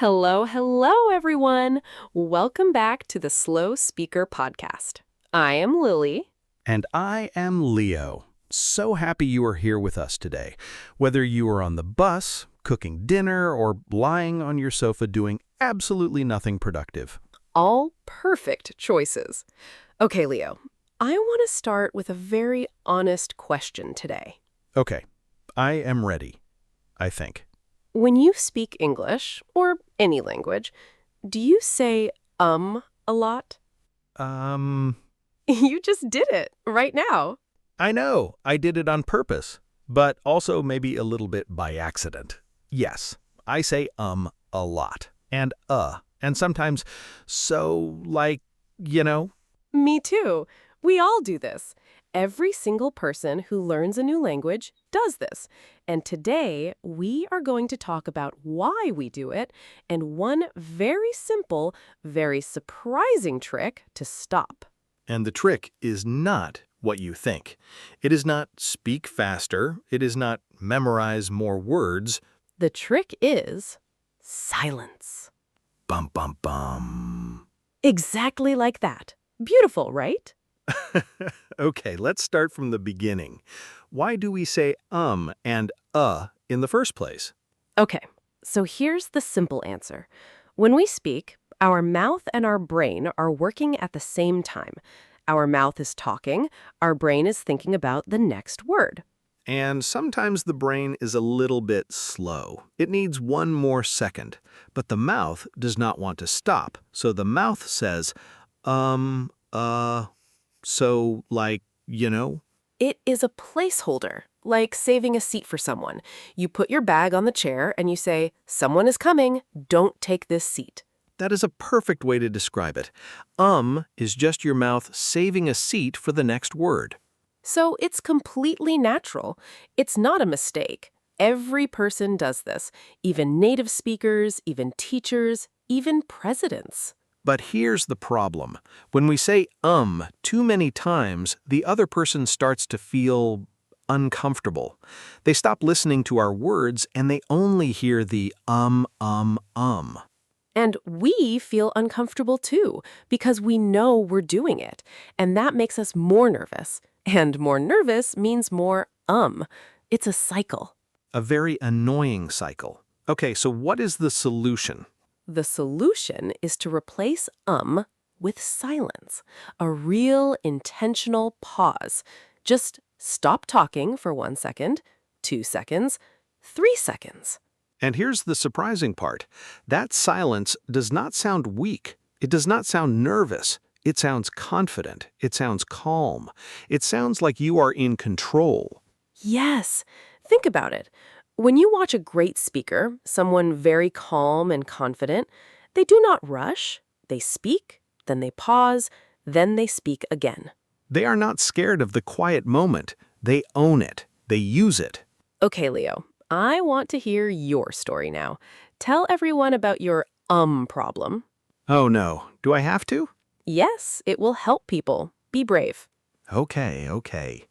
Hello, hello, everyone. Welcome back to the Slow Speaker Podcast. I am Lily. And I am Leo. So happy you are here with us today. Whether you are on the bus, cooking dinner, or lying on your sofa doing absolutely nothing productive. All perfect choices. Okay, Leo, I want to start with a very honest question today. Okay, I am ready, I think. When you speak English, or any language, do you say a lot? Um, You just did it right now. I know, I did it on purpose, but also maybe a little bit by accident. Yes, I say a lot, and sometimes so, like. Me too. We all do this. Every single person who learns a new language does this. And today, we are going to talk about why we do it and one very simple, very surprising trick to stop. And the trick is not what you think. It is not speak faster. It is not memorize more words. The trick is silence. Bum, bum, bum. Exactly like that. Beautiful, right? Okay, let's start from the beginning. Why do we say and in the first place? Okay, so here's the simple answer. When we speak, our mouth and our brain are working at the same time. Our mouth is talking, our brain is thinking about the next word. And sometimes the brain is a little bit slow. It needs one more second. But the mouth does not want to stop. So the mouth says, so like. It is a placeholder, like saving a seat for someone. You put your bag on the chair and you say, "Someone is coming, don't take this seat." That is a perfect way to describe it. Is just your mouth saving a seat for the next word. So it's completely natural. It's not a mistake. Every person does this, even native speakers, even teachers, even presidents. But here's the problem. When we say too many times, the other person starts to feel uncomfortable. They stop listening to our words and they only hear the And we feel uncomfortable too, because we know we're doing it. And that makes us more nervous. And more nervous means more It's a cycle. A very annoying cycle. Okay, so what is the solution? The solution is to replace with silence, a real intentional pause. Just stop talking for 1 second, 2 seconds, 3 seconds. And here's the surprising part. That silence does not sound weak. It does not sound nervous. It sounds confident. It sounds calm. It sounds like you are in control. Yes, think about it. When you watch a great speaker, someone very calm and confident, they do not rush. They speak, then they pause, then they speak again. They are not scared of the quiet moment. They own it. They use it. Okay, Leo, I want to hear your story now. Tell everyone about your problem. Oh no, do I have to? Yes, it will help people. Be brave. Okay.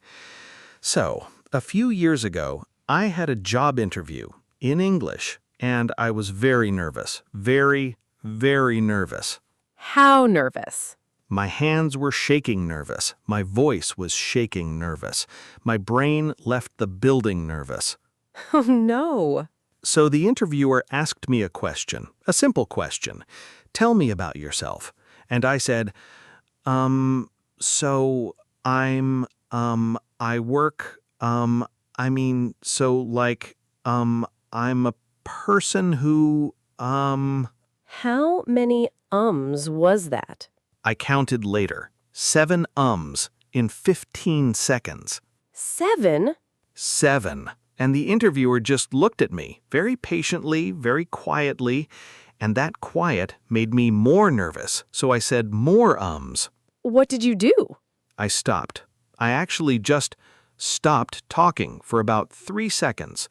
So, a few years ago, I had a job interview in English, and I was very nervous. Very, very nervous. How nervous? My hands were shaking nervous. My voice was shaking nervous. My brain left the building nervous. Oh, no. So the interviewer asked me a question, a simple question. Tell me about yourself. And I said, so I work, I'm a person who, How many was that? I counted later. 7 in 15 seconds. 7? 7. And the interviewer just looked at me, very patiently, very quietly, and that quiet made me more nervous, so I said more ums. What did you do? I stopped. I actually just stopped talking for about 3 seconds.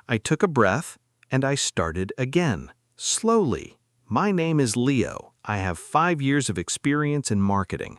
I took a breath, and I started again, slowly. My name is Leo. I have 5 years of experience in marketing.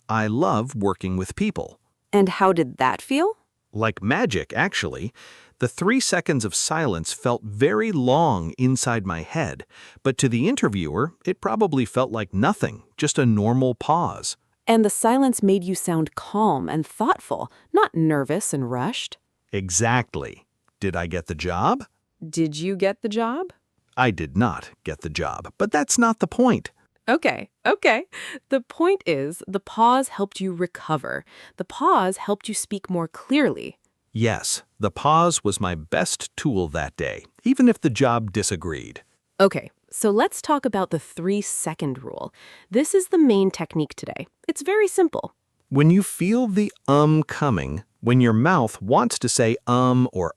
I love working with people. And how did that feel? Like magic, actually. The 3 seconds of silence felt very long inside my head, but to the interviewer, it probably felt like nothing, just a normal pause. And the silence made you sound calm and thoughtful, not nervous and rushed. Exactly. Did I get the job? Did you get the job? I did not get the job, but that's not the point. Okay. The point is, the pause helped you recover. The pause helped you speak more clearly. Yes, the pause was my best tool that day, even if the job disagreed. Okay, so let's talk about the 3-second rule. This is the main technique today. It's very simple. When you feel the coming, when your mouth wants to say or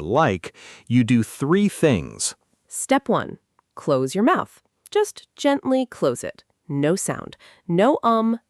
like, you do 3 things. Step 1, close your mouth. Just gently close it. No sound. No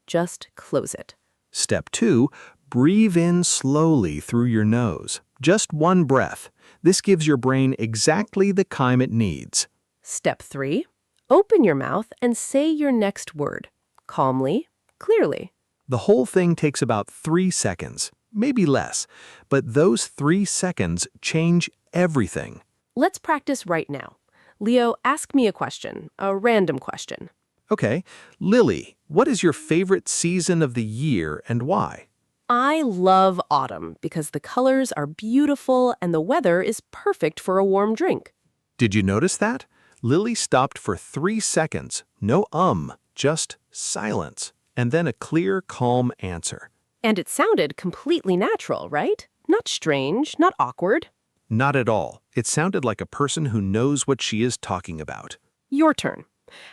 just close it. Step 2, breathe in slowly through your nose. Just 1 breath. This gives your brain exactly the time it needs. Step 3, open your mouth and say your next word. Calmly, clearly. The whole thing takes about 3 seconds, maybe less, but those 3 seconds change everything. Let's practice right now. Leo, ask me a question, a random question. Okay, Lily, what is your favorite season of the year and why? I love autumn because the colors are beautiful and the weather is perfect for a warm drink. Did you notice that? Lily stopped for 3 seconds, no just silence, and then a clear, calm answer. And it sounded completely natural, right? Not strange, not awkward. Not at all. It sounded like a person who knows what she is talking about. Your turn.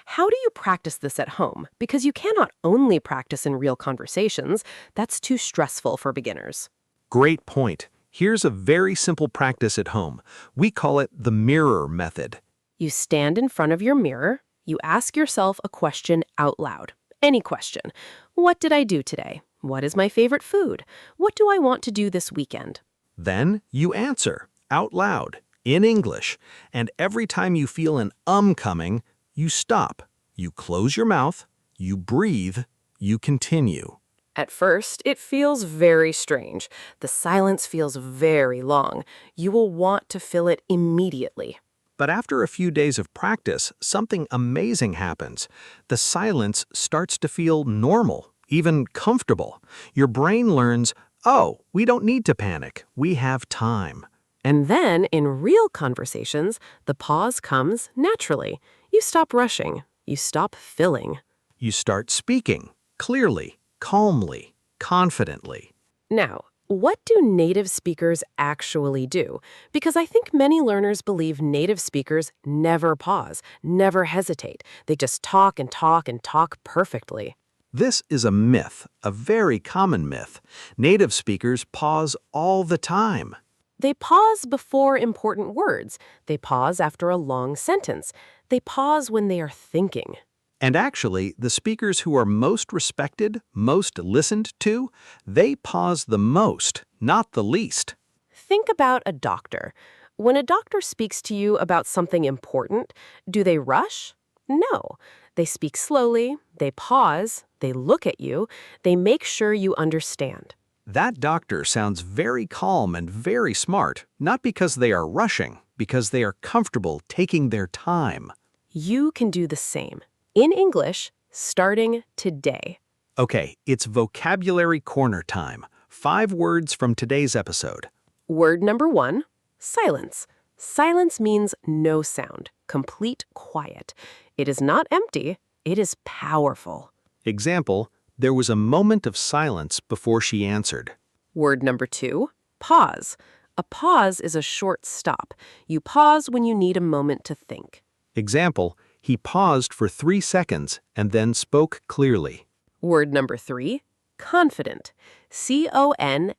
How do you practice this at home? Because you cannot only practice in real conversations. That's too stressful for beginners. Great point. Here's a very simple practice at home. We call it the mirror method. You stand in front of your mirror. You ask yourself a question out loud. Any question. What did I do today? What is my favorite food? What do I want to do this weekend? Then you answer out loud in English. And every time you feel an coming, you stop. You close your mouth. You breathe. You continue. At first, it feels very strange. The silence feels very long. You will want to fill it immediately. But after a few days of practice, something amazing happens. The silence starts to feel normal, even comfortable. Your brain learns, oh, we don't need to panic. We have time. And then, in real conversations, the pause comes naturally. You stop rushing. You stop filling. You start speaking clearly, calmly, confidently. Now, what do native speakers actually do? Because I think many learners believe native speakers never pause, never hesitate. They just talk and talk and talk perfectly. This is a myth, a very common myth. Native speakers pause all the time. They pause before important words. They pause after a long sentence. They pause when they are thinking. And actually, the speakers who are most respected, most listened to, they pause the most, not the least. Think about a doctor. When a doctor speaks to you about something important, do they rush? No. They speak slowly, they pause, they look at you, they make sure you understand. That doctor sounds very calm and very smart, not because they are rushing, because they are comfortable taking their time. You can do the same. In English, starting today. Okay, it's vocabulary corner time. 5 words from today's episode. Word number 1, silence. Silence means no sound, complete quiet. It is not empty, it is powerful. Example, there was a moment of silence before she answered. Word number 2, pause. A pause is a short stop. You pause when you need a moment to think. Example, he paused for 3 seconds and then spoke clearly. Word number 3, confident. Confident.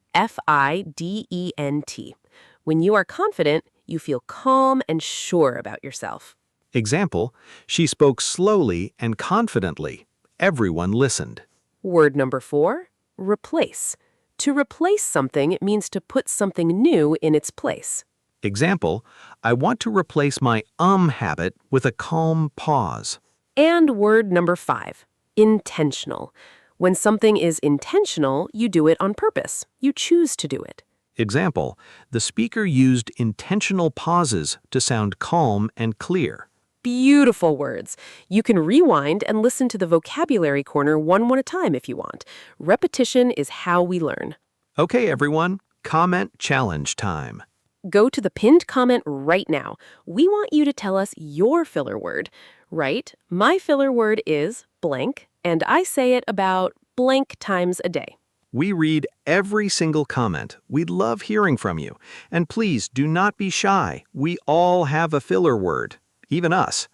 When you are confident, you feel calm and sure about yourself. Example, she spoke slowly and confidently. Everyone listened. Word number 4, replace. To replace something means to put something new in its place. Example, I want to replace my habit with a calm pause. And word number 5, intentional. When something is intentional, you do it on purpose. You choose to do it. Example, the speaker used intentional pauses to sound calm and clear. Beautiful words. You can rewind and listen to the vocabulary corner one more time if you want. Repetition is how we learn. Okay, everyone, comment challenge time. Go to the pinned comment right now. We want you to tell us your filler word. Right? My filler word is blank, and I say it about blank times a day. We read every single comment. We'd love hearing from you. And please do not be shy. We all have a filler word. Even us.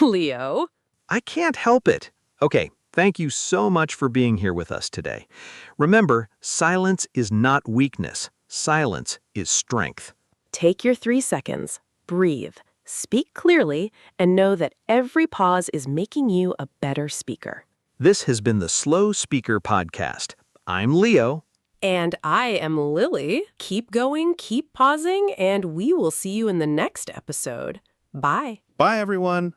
Leo. I can't help it. Okay, thank you so much for being here with us today. Remember, silence is not weakness. Silence is strength. Take your 3 seconds, breathe, speak clearly, and know that every pause is making you a better speaker. This has been the Slow Speaker Podcast. I'm Leo. And I am Lily. Keep going, keep pausing, and we will see you in the next episode. Bye. Bye, everyone.